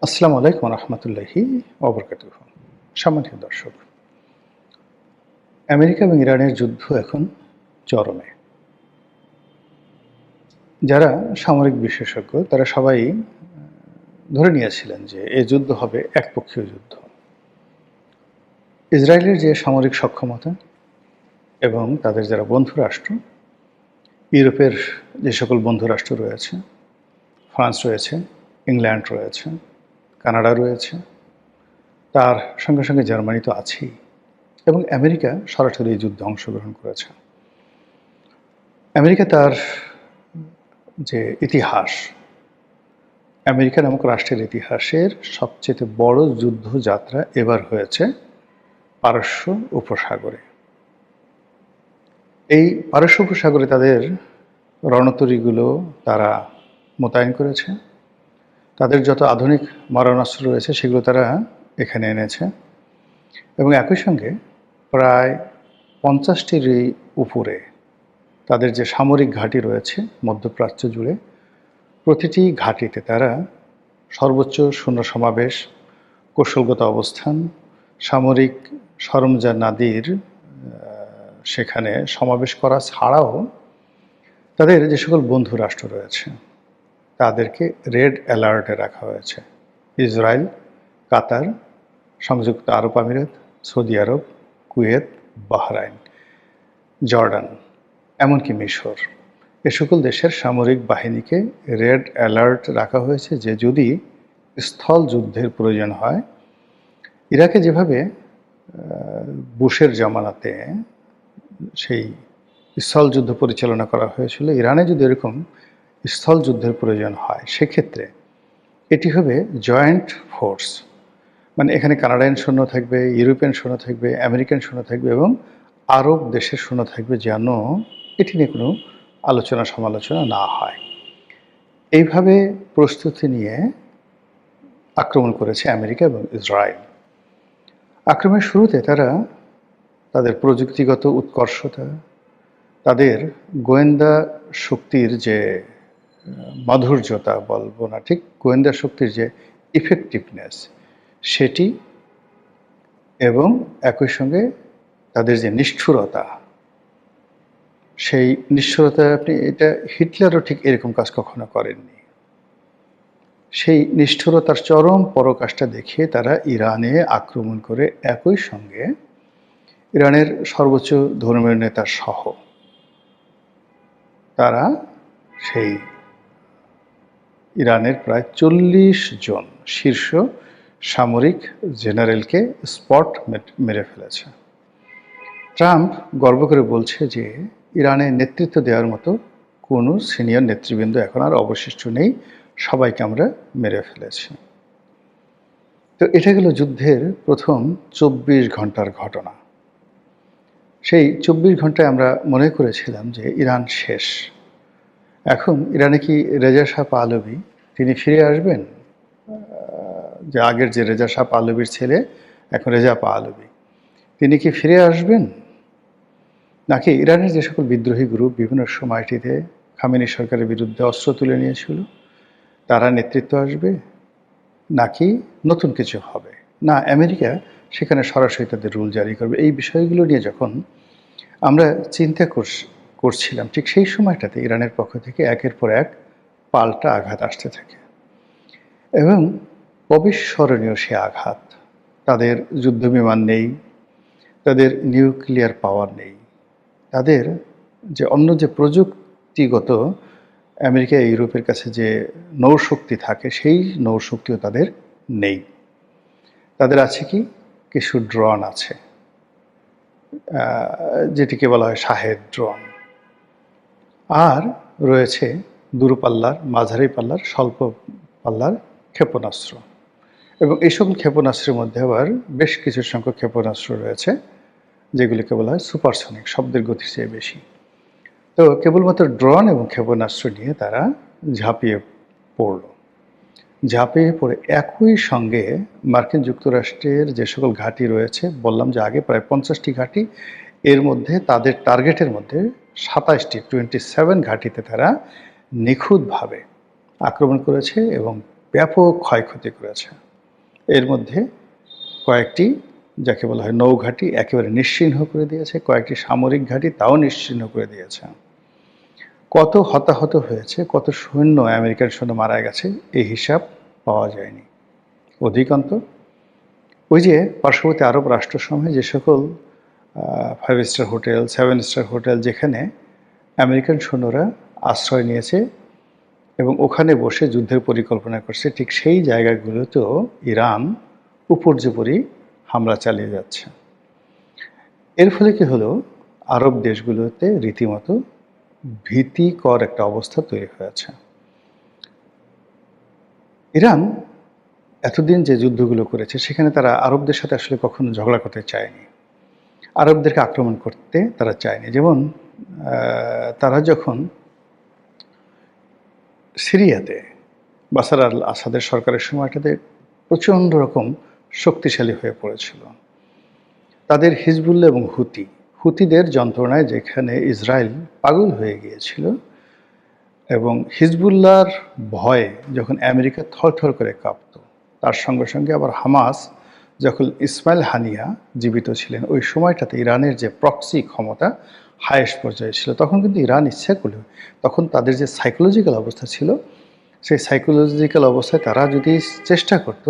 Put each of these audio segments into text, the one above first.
আসসালামু আলাইকুম রহমতুল্লাহি ওবরকাতুহু। সম্মানিত দর্শক, আমেরিকা এবং ইরানের যুদ্ধ এখন চরমে। যারা সামরিক বিশেষজ্ঞ তারা সবাই ধরে নিয়েছিলেন যে এই যুদ্ধ হবে একপক্ষীয় যুদ্ধ। ইসরায়েলের যে সামরিক সক্ষমতা এবং তাদের যারা বন্ধু রাষ্ট্র, ইউরোপের যে সকল বন্ধু রাষ্ট্র রয়েছে, ফ্রান্স রয়েছে, ইংল্যান্ড রয়েছে, কানাডা রয়েছে, তার সঙ্গে সঙ্গে জার্মানি তো আছেই, এবং আমেরিকা সরাসরি এই যুদ্ধে অংশগ্রহণ করেছে। আমেরিকা তার যে ইতিহাস, আমেরিকা নামক রাষ্ট্রের ইতিহাসের সবচেয়ে বড় যুদ্ধযাত্রা এবার হয়েছে পারস্য উপসাগরে। এই পারস্য উপসাগরে তাদের রণতরীগুলো তারা মোতায়েন করেছে। তাদের যত আধুনিক মারণাস্ত্র রয়েছে সেগুলো তারা এখানে এনেছে, এবং একই সঙ্গে প্রায় 50টির উপরে তাদের যে সামরিক ঘাঁটি রয়েছে মধ্যপ্রাচ্য জুড়ে, প্রতিটি ঘাঁটিতে তারা সর্বোচ্চ সৈন্য সমাবেশ, কৌশলগত অবস্থান, সামরিক সরঞ্জামাদির সেখানে সমাবেশ করা ছাড়াও তাদের যে সকল বন্ধু রাষ্ট্র রয়েছে তাদেরকে রেড অ্যালার্টে রাখা হয়েছে। ইসরায়েল, কাতার, সংযুক্ত আরব আমিরাত, সৌদি আরব, কুয়েত, বাহরাইন, জর্ডান, এমনকি মিশর, এ সকল দেশের সামরিক বাহিনীকে রেড অ্যালার্ট রাখা হয়েছে যে যদি স্থল যুদ্ধের প্রয়োজন হয়, ইরাকে যেভাবে বুশের জামানাতে সেই স্থল যুদ্ধ পরিচালনা করা হয়েছিল, ইরানে যদি এরকম স্থল যুদ্ধের প্রয়োজন হয় সেক্ষেত্রে এটি হবে জয়েন্ট ফোর্স। মানে এখানে কানাডিয়ান সৈন্য থাকবে, ইউরোপিয়ান সৈন্য থাকবে, আমেরিকান সৈন্য থাকবে এবং আরব দেশের সৈন্য থাকবে, যেন এটি নিয়ে কোনো আলোচনা সমালোচনা না হয়। এইভাবে প্রস্তুতি নিয়ে আক্রমণ করেছে আমেরিকা এবং ইসরায়েল। আক্রমণের শুরুতে তারা তাদের প্রযুক্তিগত উৎকর্ষতা, তাদের গোয়েন্দা শক্তির যে মাধুর্যতা বলবো না, ঠিক গোয়েন্দা শক্তির যে ইফেক্টিভনেস সেটি, এবং একই সঙ্গে তাদের যে নিষ্ঠুরতা, সেই নিষ্ঠুরতা আপনি এটা হিটলারও ঠিক এরকম কাজ কখনো করেননি। সেই নিষ্ঠুরতার চরম পরাকাষ্ঠা দেখিয়ে তারা ইরানে আক্রমণ করে একই সঙ্গে ইরানের সর্বোচ্চ ধর্মীয় নেতা সহ তারা সেই ইরানের প্রায় 40 জন শীর্ষ সামরিক জেনারেলকে স্পট মেরে ফেলেছে। ট্রাম্প গর্ব করে বলছে যে ইরানে নেতৃত্ব দেওয়ার মতো কোনো সিনিয়র নেতৃবৃন্দ এখন আর অবশিষ্ট নেই, সবাইকে আমরা মেরে ফেলেছি। তো এটা গেল যুদ্ধের প্রথম 24 ঘন্টার ঘটনা। সেই 24 ঘন্টায় আমরা মনে করেছিলাম যে ইরান শেষ। এখন ইরানে কি রেজা শাহ পাহলভি তিনি ফিরে আসবেন? যে আগের যে রেজা শাহ পাহলভির ছেলে এখন রেজা পাহলভি, তিনি কি ফিরে আসবেন? নাকি ইরানের যে সকল বিদ্রোহী গ্রুপ বিভিন্ন সময়টিতে খামেনি সরকারের বিরুদ্ধে অস্ত্র তুলে নিয়েছিল তারা নেতৃত্ব আসবে, নাকি নতুন কিছু হবে? না, আমেরিকা সেখানে সরাসরি তাদের রুল জারি করবে। এই বিষয়গুলো নিয়ে যখন আমরা চিন্তা করছিলাম, ঠিক সেই সময়টাতে ইরানের পক্ষ থেকে একের পর এক পাল্টা আঘাত আসতে থাকে, এবং অবিস্মরণীয় সে আঘাত। তাদের যুদ্ধবিমান নেই, তাদের নিউক্লিয়ার পাওয়ার নেই, তাদের যে অন্য যে প্রযুক্তিগত আমেরিকা ইউরোপের কাছে যে নৌশক্তি থাকে সেই নৌশক্তিও তাদের নেই। তাদের আছে কি কিছু ড্রোন আছে, যেটিকে বলা হয় শাহেদ ড্রোন, আর রয়েছে দূরপাল্লার, মাঝারি পাল্লার, স্বল্প পাল্লার ক্ষেপণাস্ত্র। এবং এই সকল ক্ষেপণাস্ত্রের মধ্যে আবার বেশ কিছু সংখ্যক ক্ষেপণাস্ত্র রয়েছে যেগুলিকে বলা হয় সুপারসনিক, শব্দের গতির চেয়ে বেশি। তো কেবলমাত্র ড্রোন এবং ক্ষেপণাস্ত্র নিয়ে তারা ঝাঁপিয়ে পড়ল। ঝাঁপিয়ে পড়ে একই সঙ্গে মার্কিন যুক্তরাষ্ট্রের যে সকল ঘাঁটি রয়েছে, বললাম যে আগে প্রায় 50টি ঘাঁটি, এর মধ্যে তাদের টার্গেটের মধ্যে 27 ঘাঁটিতে তারা নিখুঁতভাবে আক্রমণ করেছে এবং ব্যাপক ক্ষয়ক্ষতি করেছে। এর মধ্যে কয়েকটি যাকে বলা হয় নৌঘাঁটি একেবারে নিশ্চিহ্ন করে দিয়েছে, কয়েকটি সামরিক ঘাঁটি তাও নিশ্চিহ্ন করে দিয়েছে। কত হতাহত হয়েছে, কত সৈন্য আমেরিকান সৈন্য মারা গেছে এই হিসাব পাওয়া যায়নি। অধিকান্ত ওই যে পার্শ্ববর্তী আরব রাষ্ট্রসমূহে যে সকল 5 স্টার হোটেল, 7 স্টার হোটেল যেখানে আমেরিকান সৈন্যরা আশ্রয় নিয়েছে এবং ওখানে বসে যুদ্ধের পরিকল্পনা করছে, ঠিক সেই জায়গাগুলোতেও ইরান উপর্যুপরি হামলা চালিয়ে যাচ্ছে। এর ফলে কি হলো, আরব দেশগুলোতে রীতিমতো ভীতিকর একটা অবস্থা তৈরি হয়েছে। ইরান এতদিন যে যুদ্ধগুলো করেছে সেখানে তারা আরবদের সাথে আসলে কখনো ঝগড়া করতে চায়নি, আরবদেরকে আক্রমণ করতে তারা চায়নি। যেমন তারা যখন সিরিয়াতে বাশার আল আসাদের সরকারের সময়টাতে প্রচণ্ড রকম শক্তিশালী হয়ে পড়েছিল, তাদের হিজবুল্লাহ এবং হুতিদের যন্ত্রণায় যেখানে ইসরায়েল পাগল হয়ে গিয়েছিল, এবং হিজবুল্লাহর ভয়ে যখন আমেরিকা থরথর করে কাঁপত, তার সঙ্গে সঙ্গে আবার হামাস যখন ইসমাইল হানিয়া জীবিত ছিলেন ওই সময়টাতে ইরানের যে প্রক্সি ক্ষমতা হায়েস্ট পর্যায়ে ছিল, তখন কিন্তু ইরান ইচ্ছা করলে তখন তাদের যে সাইকোলজিক্যাল অবস্থা ছিল সেই সাইকোলজিক্যাল অবস্থায় তারা যদি চেষ্টা করত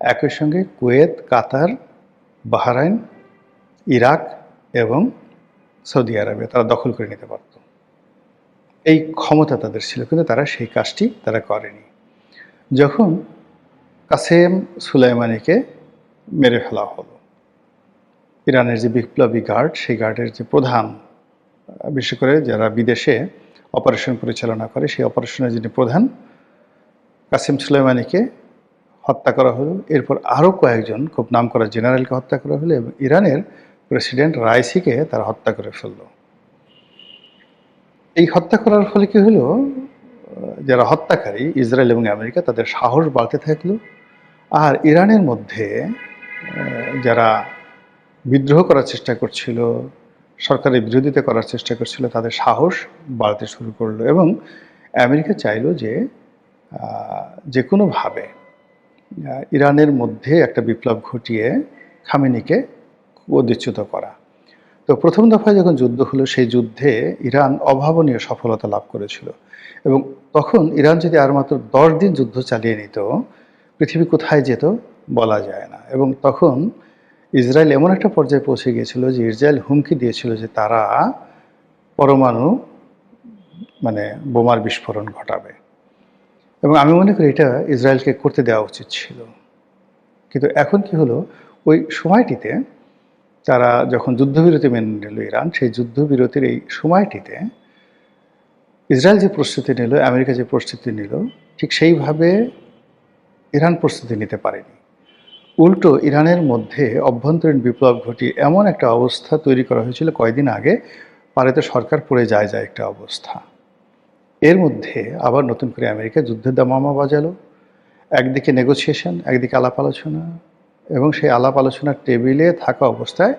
একই সঙ্গে কুয়েত, কাতার, বাহরাইন, ইরাক এবং সৌদি আরবে তারা দখল করে নিতে পারত। এই ক্ষমতা তাদের ছিল, কিন্তু তারা সেই কাজটি তারা করেনি। যখন কাসেম সুলাইমানিকে মেরে ফেলা হলো, ইরানের যে বিপ্লবী গার্ড, সেই গার্ডের যে প্রধান, বিশেষ করে যারা বিদেশে অপারেশন পরিচালনা করে সেই অপারেশনের যিনি প্রধান, কাসেম সুলাইমানিকে হত্যা করা হলো। এরপর আরও কয়েকজন খুব নামকরা জেনারেলকে হত্যা করা হলো এবং ইরানের প্রেসিডেন্ট রাইসিকে তারা হত্যা করে ফেলল। এই হত্যা করার ফলে কি হলো, যারা হত্যাকারী ইসরায়েল এবং আমেরিকা তাদের সাহস বাড়তে থাকলো, আর ইরানের মধ্যে যারা বিদ্রোহ করার চেষ্টা করছিল, সরকারের বিরোধিতা করার চেষ্টা করছিল, তাদের সাহস বাড়তে শুরু করলো এবং আমেরিকা চাইলো যে কোনোভাবে ইরানের মধ্যে একটা বিপ্লব ঘটিয়ে খামেনিকে অধিচ্যুত করা। তো প্রথম দফায় যখন যুদ্ধ হলো সেই যুদ্ধে ইরান অভাবনীয় সফলতা লাভ করেছিল, এবং তখন ইরান যদি আর মাত্র 10 দিন যুদ্ধ চালিয়ে নিত পৃথিবী কোথায় যেত বলা যায় না। এবং তখন ইসরায়েল এমন একটা পর্যায়ে পৌঁছে গিয়েছিল যে ইসরায়েল হুমকি দিয়েছিল যে তারা পরমাণু বোমার বিস্ফোরণ ঘটাবে, এবং আমি মনে করি এটা ইসরায়েলকে করতে দেওয়া উচিত ছিল। কিন্তু এখন কি হলো, ওই সময়টিতে তারা যখন যুদ্ধবিরতি মেনে নিল ইরান, সেই যুদ্ধবিরতির এই সময়টিতে ইসরায়েল যে প্রস্তুতি নিল, আমেরিকা যে প্রস্তুতি নিল, ঠিক সেইভাবে ইরান প্রস্তুতি নিতে পারেনি। উল্টো ইরানের মধ্যে অভ্যন্তরীণ বিপ্লব ঘটিয়ে এমন একটা অবস্থা তৈরি করা হয়েছিল কয়েকদিন আগে, পারেতে সরকার পড়ে যায় একটা অবস্থা। এর মধ্যে আবার নতুন করে আমেরিকা যুদ্ধের দামামা বাজালো, একদিকে নেগোসিয়েশন, একদিকে আলাপ আলোচনা, এবং সেই আলাপ আলোচনার টেবিলে থাকা অবস্থায়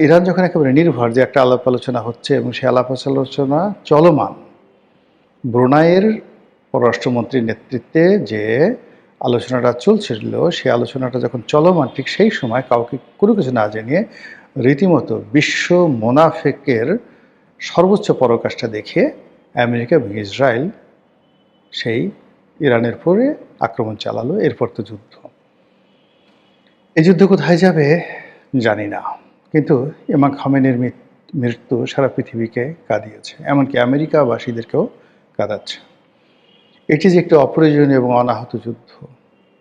ইরান যখন একেবারে নির্ভর যে একটা আলাপ আলোচনা হচ্ছে এবং সেই আলাপ আলোচনা চলমান, ব্রুনাইয়ের পররাষ্ট্রমন্ত্রীর নেতৃত্বে যে আলোচনাটা চলছিল সেই আলোচনাটা যখন চলমান, ঠিক সেই সময় কাউকে কোনো কিছু না জানিয়ে রীতিমতো বিশ্ব মোনাফেকের সর্বোচ্চ পরাকাষ্ঠা দেখিয়ে আমেরিকা এবং ইসরায়েল সেই ইরানের পরে আক্রমণ চালালো। এরপর তো যুদ্ধ। এই যুদ্ধ কোথায় যাবে জানি না, কিন্তু ইমাম খামেনির মৃত্যু সারা পৃথিবীকে কাঁদিয়েছে, এমনকি আমেরিকাবাসীদেরকেও কাঁদাচ্ছে। এটি যে একটি অপ্রয়োজনীয় এবং অনাহত যুদ্ধ,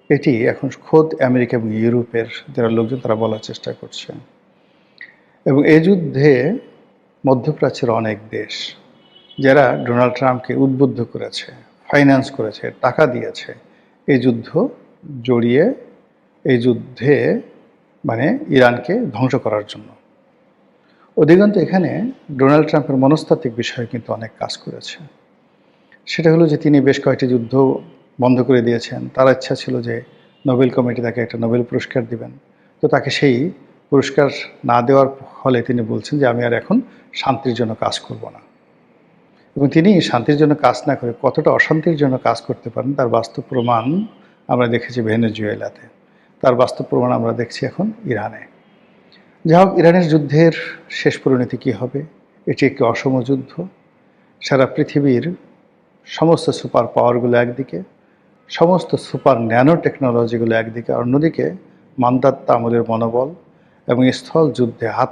এটি এখন খোদ আমেরিকা এবং ইউরোপের যারা লোকজন তারা বলার চেষ্টা করছে। এবং এই যুদ্ধে মধ্যপ্রাচ্যের অনেক দেশ যারা ডোনাল্ড ট্রাম্পকে উদ্বুদ্ধ করেছে, ফাইন্যান্স করেছে, টাকা দিয়েছে এই যুদ্ধ জড়িয়ে, এই যুদ্ধে ইরানকে ধ্বংস করার জন্য। অধিকাংশ এখানে ডোনাল্ড ট্রাম্পের মনস্তাত্ত্বিক বিষয়ে কিন্তু অনেক কাজ করেছে। সেটা হলো যে তিনি বেশ কয়েকটি যুদ্ধ বন্ধ করে দিয়েছেন। তার ইচ্ছা ছিল যে নোবেল কমিটি তাকে একটা নোবেল পুরস্কার দিবেন, তো তাকে সেই পুরস্কার না দেওয়ার ফলে তিনি বলছেন যে আমি আর এখন শান্তির জন্য কাজ করব না। এবং তিনি শান্তির জন্য কাজ না করে কতটা অশান্তির জন্য কাজ করতে পারেন তার বাস্তব প্রমাণ আমরা দেখেছি ভেনেজুয়েলাতে, তার বাস্তব প্রমাণ আমরা দেখছি এখন ইরানে। যাই হোক, ইরানের যুদ্ধের শেষ পরিণতি কী হবে? এটি একটি অসম যুদ্ধ। সারা পৃথিবীর সমস্ত সুপার পাওয়ারগুলো একদিকে, সমস্ত সুপার ন্যানো টেকনোলজিগুলো একদিকে, অন্যদিকে মান্দাত্তা আমলের মনোবল এবং স্থল যুদ্ধে হাত